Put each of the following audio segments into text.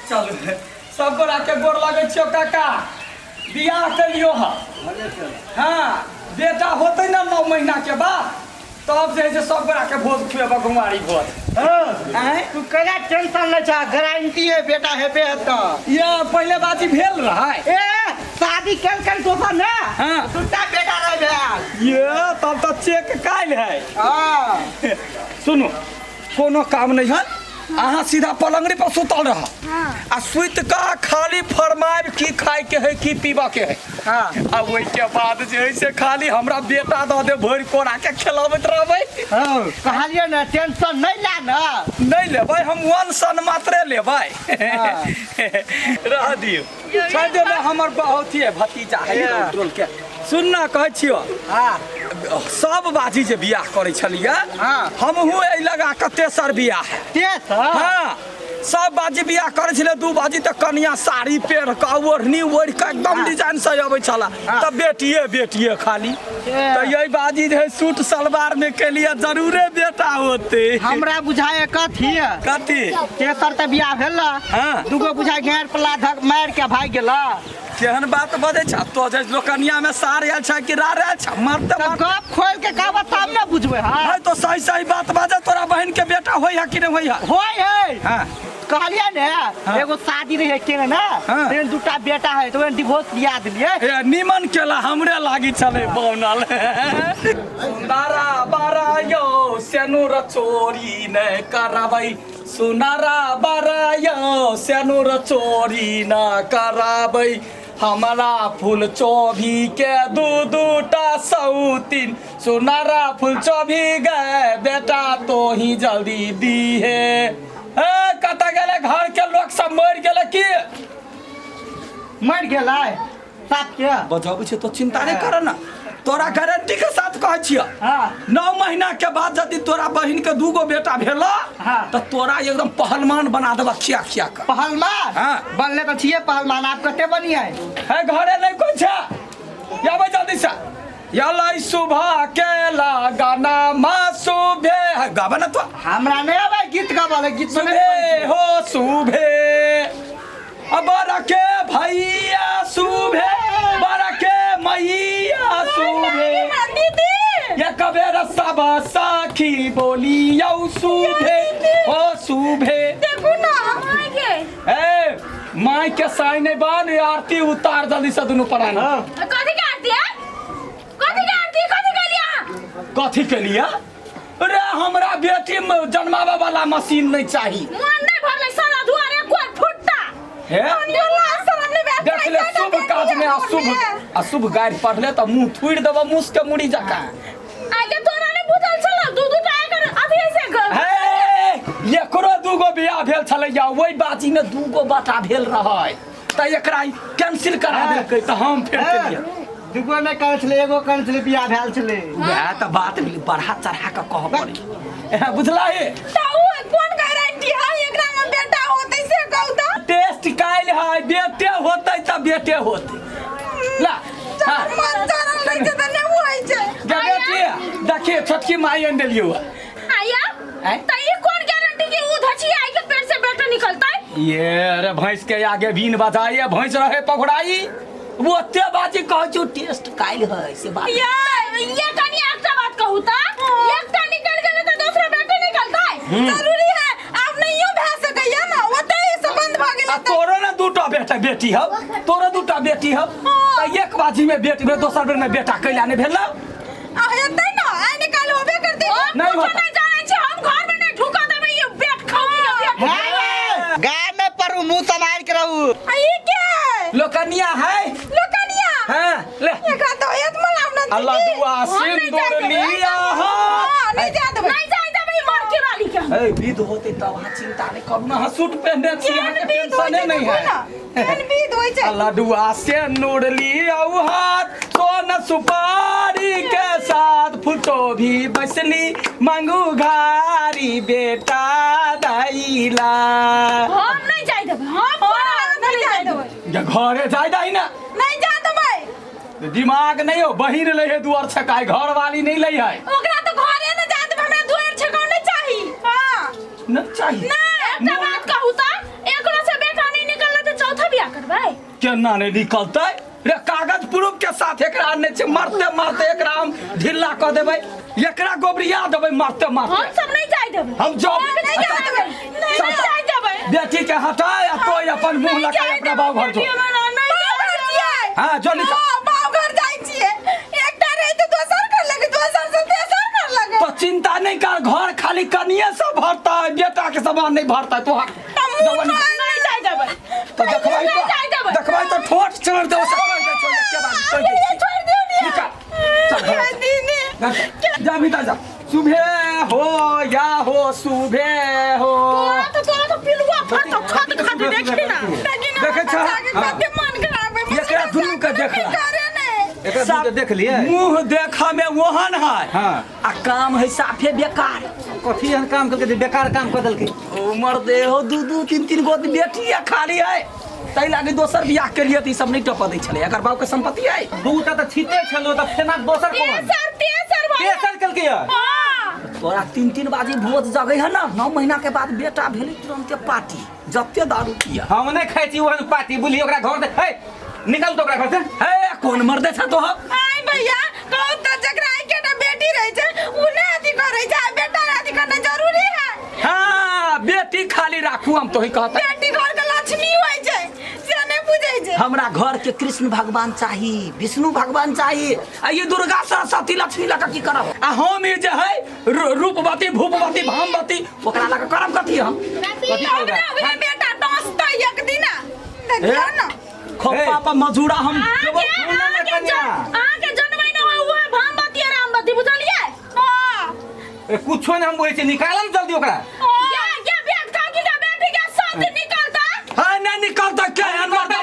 चल सब गोरा के गोर लगे छियो काका बियाह करियो हाँ बेटा होते ना 9 महीना के बाद तब जे है से सब गोरा के भोज खुएबा घुमारी भोज तू करा टेंशन ले जा गारंटी है बेटा हेबे त ये पहले बाजी भेल रहा ए शादी कल दोसर ना हाँ दूटा बेटा रह गया ये तब तो चेक काल है हां सुनो कोनो काम नहीं है अहाँ सीधा पलंगड़ी पर सुतल रहा आ सुत का खाली फरमाइब की खाए के है की पीबा के है हां अब वही के बाद जे है से खाली हमरा बेटा द दे भर कोरा के खिलावत रहबै हां कहलिए ना टेंशन नहीं ला ना नहीं लेबै हम वन सन मात्रे लेबै रह दियो छै जे हमर बहुत ही भतीजा है कंट्रोल के सुनना कहै छियो हां सब बाजी जे बियाह करे छलिए हां हमहू ए लगा कते सर बियाह है तेसर हाँ सब बाजी बियाह करे छले 2 बाजी तक कनिया साड़ी पेड़ का ओढ़नी ओढ़ के एकदम डिजाइन से आबै छला तब बेटिए खाली तो यही बाजी जे सूट सलवार में के लिए जरूरे बेटा होते हमरा बुझाए कथी तेसर त बियाह भेला हां दुगो बुझाए घेर पला धक मार के भाग गेला केहन बात बजे छ तो जे लोकनिया में सार आयल छ कि रार आयल छ मरते गप खोल के कहबा तब ना बुझबे हां तो सही बात बाजे तोरा बहन के बेटा होई है कि नहीं होई है हां कहलिए ने एगो शादी रहे के ना तेन दूटा बेटा है तो डिवोर्स दिया दिलिए निमन केला हमरे लागी चले बनल सुनारा बारा यो सेनुर चोरी न कराबै सुनारा बारा यो सेनुर चोरी न कराबै हमारा फूल चोभी के दूटा सौतीन सुनारा फूल चोभी गए बेटा तो ही जल्दी दी है कता गेले घर के लोग सब मर गेले की मर गेलै साथ के बजाबै छै तो चिंता नहीं कर ना तोरा गारंटी के साथ कहै छियो हां 9 महीना के बाद यदि तोरा बहिन के 2 गो बेटा भेला तो तोरा एकदम पहलवान बना देबा खिया के पहलवान हां बनले त छिए पहलवान आप कते बनिए है घरे नहीं कोई छै याबे जल्दी से यलाई सुबह के लगाना मासुभे गाबे ना तो हमरा नहीं आवे गीत गाबे गीत सुबे हो सुबे अब रखे भैया सुबे बरके मैया सुबे ये कबेर सब साखी बोली यौ सुबे हो सुबे देखो ना माय के ए माय के साई नहीं बन आरती उतार जल्दी से दोनों पराना कथि के आरती है कथि के लिया कथी के लिए अरे हमरा बेटी में जन्मावे वाला मशीन नहीं चाहिए मन नहीं भरले सारा दुआरे कोई फुटता है सामने देख ले शुभ काज में अशुभ गाय पढ़ले तो मुंह थुड़ देबो मुस के मुड़ी जका आगे तोरा ने बुझल छल दू टाका कर अभी ऐसे कर हे एकरो 2 गो बियाह भेल छलै या ओई बाजी में 2 गो बाटा भेल रहै त एकरा कैंसिल करा देलकै त हम फेर केलिए दुगो ने कहै छले एगो कहै छले बियाह भेल छले वह त बात बढ़ा चढ़ा के कह पड़ी बुझला हे ताऊ कोन गारंटी है एकरा में बेटा होतै से कहू त टेस्ट काइल है बेटे होतै त बेटे होतै ला हां मंजर लगे त ने होई छै बेटी देखिए छोटकी माई एन देलियो आया त ये कोन गारंटी के उ धची आई के पेट से बेटा निकलतै ये अरे भैंस के आगे बीन बजाइए भैंस रहे पकड़ाई वो अत्ते बाजी कह जो टेस्ट काइल है से बात ये कनी एकटा बात कहू त एकटा निकल गेले त दूसरा बेटा निकलतै जरूरी है आप नहियो भै सकैया ना ओते ही संबंध भ गेल तोरो ना 2टा बेटी हो तोरो 2टा बेटी हो त एक बाजी में बेटी में दोसर बेर में बेटा कैला नहीं भेला आ हेतै ना आ निकाल होबे करतै नहीं होता नहीं जानै छी हम घर में नहीं ढुका देबै ये बेट खाओगी के बेट गाय में परू मुंह संभाल के रहू आ ये क्या लोकनिया है लोकनिया हां ले एकरा तो एत मलाम न अल्लाह दुआ सिंदूर लिया हां नहीं जा देबै मार के वाली के ए विध होते तब वहां चिंता नहीं करना हां सूट पहनने छी हां टेंशन नहीं है केन विध होय छै अल्लाह दुआ सिंदूर लिया हाथ सोन सुपारी के साथ फुटो भी बसली मांगू घारी बेटा दैला हम नहीं जाय देबै हम नहीं जाय देबै घरे जाय दही ना नहीं जा देबै दिमाग नहीं हो बहिन ले है दुआर छकाई घर वाली नहीं ले है ओकरा तो घरे न जा देबै हमरा दुआर छकाउ नहीं चाही हां नहीं चाहिए ना एकटा बात कहू त एकरो से बेटा नहीं केना नहीं निकलते रे कागज प्रूफ के साथ एकरा ने छे मारते मारते एकरा हम ढिल्ला क देबै एकरा गोबरिया देबै मारते मारते हम सब नहीं जाय देबै हम जॉब नहीं जाय देबै नहीं जाय देबै बेटी के हटाए आ तो अपन मुंह लगा अपना बाबू घर जो हां जो निकल बाबू घर जाय छिए एकटा रहे तो दोसर कर लगे दोसर से तेसर कर लगे तो चिंता नहीं कर घर खाली कनिए से भरता है बेटा के सामान नहीं भरता है तो नहीं जाय देबै तो देखबाई तो ठोट छोड़ दे सब के बाद छोड़ दियो निकल जा भीतर जा सुबह हो या हो सुबह हो तो पिलुआ फट खट खट देखी ना देखे छ कते मन खराब है एकरा दुनू के देख एकरा तो देख लिए मुंह देखा में ओहन है हां आ काम है साफे बेकार कथी हन काम करके बेकार काम कर देलके उमर दे हो दू तीन तीन गो बेटी है खाली है तै लागे दोसर बियाह के लिए त ई सब नहीं टप दै छले अगर बाप के संपत्ति है दूटा त छीते छलो त फेना दोसर कोन तेसर कल के तोरा तीन तीन बाजी भोज जगै है ना 9 महीना के बाद बेटा भेली तुरंत पार्टी जत्ते दारू पिया हम नहीं खाई छी ओहन पार्टी बुली ओकरा घर से हे निकल तो ओकरा घर से हे कौन मर्दे छ तो आई भैया कहू त जकरा आई केटा बेटी रहै छै उने अथी करै छै बेटा अथी करना जरूरी है हां बेटी खाली राखू हम तोही कहता बेटी घर के लक्ष्मी होय छै से नहीं बुझै छै हमरा घर के कृष्ण भगवान चाहिए विष्णु भगवान चाहिए आ ये दुर्गा सरस्वती लक्ष्मी लगा की करब आ हम ये जे है रूपवती भूपवती भामवती ओकरा लगा करब कथी हम वे बेटा डसतै एक दिन देखियो ना खोपा पर मजूरा हम आके जनमै न हो वो भामवती और रामवती बुझलिए हां कुछो नहीं हम बोले छी निकालम जल्दी ओकरा क्या बेट काकी का बेटी के साथ निकलता हां नहीं निकलता क्या है मर्दा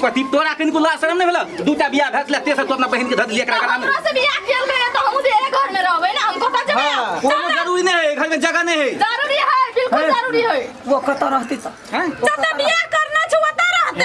कथी तोरा कनिको ला शरम नहीं भेला दूटा बियाह भैसला तेसर तो अपना बहन के धद लिया करा हमरा से बियाह खेल गए तो हम एक घर में रहबे ना हमको पता चले कोनो जरूरी नहीं है घर में जगह नहीं है जरूरी है बिल्कुल जरूरी है वो कत रहती छ हैं जब बियाह करना छ वता रहते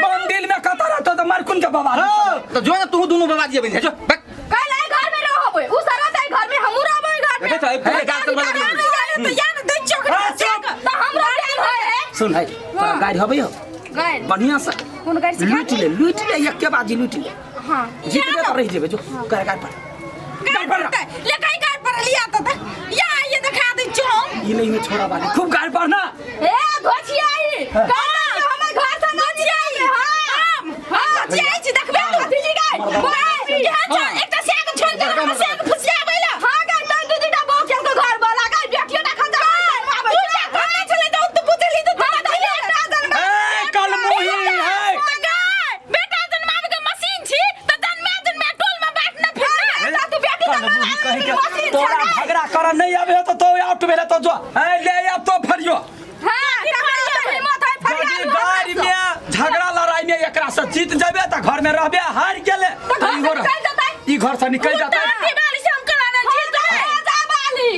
बंदिल में कत रहतो तो मार कुन के बाबा तो जो ना तू दोनों बाबा जी बन जो कल आई घर में रहबे उ सारा तै घर में हमू रहबे घर में देखो तो गाल चल बना तो यार दै चोक तो हम रहल है सुन है गाड़ी हबे हो गाय बढ़िया से कौन गाड़ी से लूट ले एक के बाद लूट ले हां जीतबे तो रह जेबे जो कर गाड़ी पर ले काई गाड़ी पर लिया तो या ये दिखा दे छो ई नहीं में छोड़ा बाली खूब गाड़ी पर ना ए घोचियाई हमर घर से घोचियाई हां घोचियाई छी देखबे अथी जी गाय यहाँ छ एकटा साग छोड़ दे हम साग फुसिया बैला हां गाय तो दू दूटा बौ के घर वाला गाय बेटियो ना खा जा तू क्या करना चले जाओ तू पूछली तो ए कल मोही है बेटा जन्मावे के मशीन छी त जन्मे टोल में बैठना फिर तू बेटी कहीं के तोरा झगड़ा कर नहीं आवे तो आउट भेले तो जो ए ले अब तो फरियो गाड़ी में झगड़ा लड़ाई में एकरा से जीत जाबे त घर में रहबे हार गेले ई घर से निकल जाता है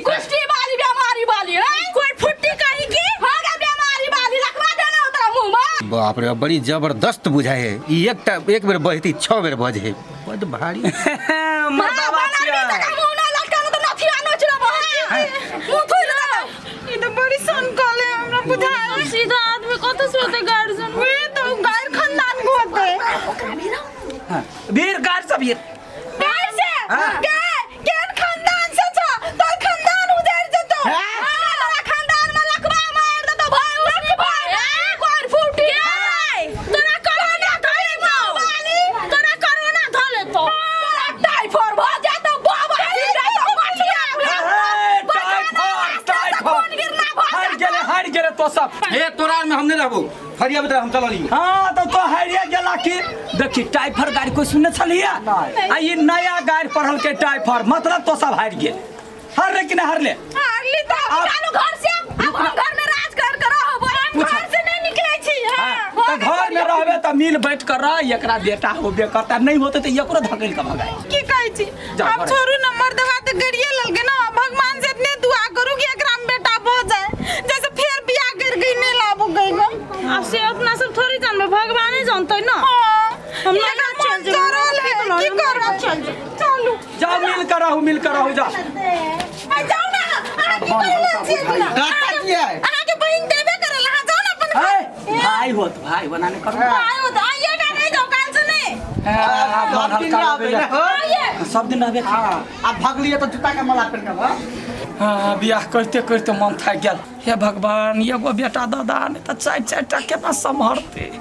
कुश्ती वाली बीमारी वाली कोई फुट्टी कहीं की होगा बीमारी वाली रखवा देना उधर मुंह में बाप रे बड़ी जबरदस्त बुझाए है ई एक बेर बजती 6 बेर बजे बड़ भारी मर्दावा छिया सीधा आदमी कत से होते गार्जियन वे तो गायर खानदान को होते वीर गाड़ सब वीर गायर से केन खानदान से छ तो खानदान उजड़ जतो हमारा खानदान में लकवा मार दे तो भाई उसकी भाई कोई फूटी तोरा कोरोना धले वाली तोरा कोरोना धले तो तोरा टाइफाइड हो जा तो बाबा हार गेले तो सब ए तोरा में हम नहीं रहबो फरिया बता हम चलली हां तो हारिया गेला की देखी टाइफर गाड़ी कोई सुनने छलिया आ ये नया गाड़ी पढ़ल के टाइफर मतलब तो सब हार गेल हार रे कि नहीं हार ले तो चालू घर से अब हम घर में राज कर रहो हम घर से नहीं निकले छी तो घर में रहबे त मिल बैठ कर रह एकरा बेटा होबे करता नहीं होते तो एकरो धकेल के भगाए की कहै छी अब छोरू नंबर दवा तो गरिए लगे ना भगवान से इतने दुआ करू कि एकरा में बेटा हो जाए जैसे फिर बियाह कर गई नहीं लाबो गई अब से अपना सब थोड़ी जानबे भगवाने जानते ना हम ना चल जे की करब चल जे चलू जाओ मिल कर रहू जा जाओ ना आके पहले चल ना काटा किया है आके बहन देबे करे ला जाओ ना अपन भाई होत भाई बनाने करो भाई हो तो आइए ना नहीं जाओ काल से नहीं आइए सब दिन आबे अब भाग लिए तो जूता का मला पहन के बियाह करते करते मन थाक गेल हे भगवान एगो बेटा दादा नहीं तो चार टा केना सम्हरते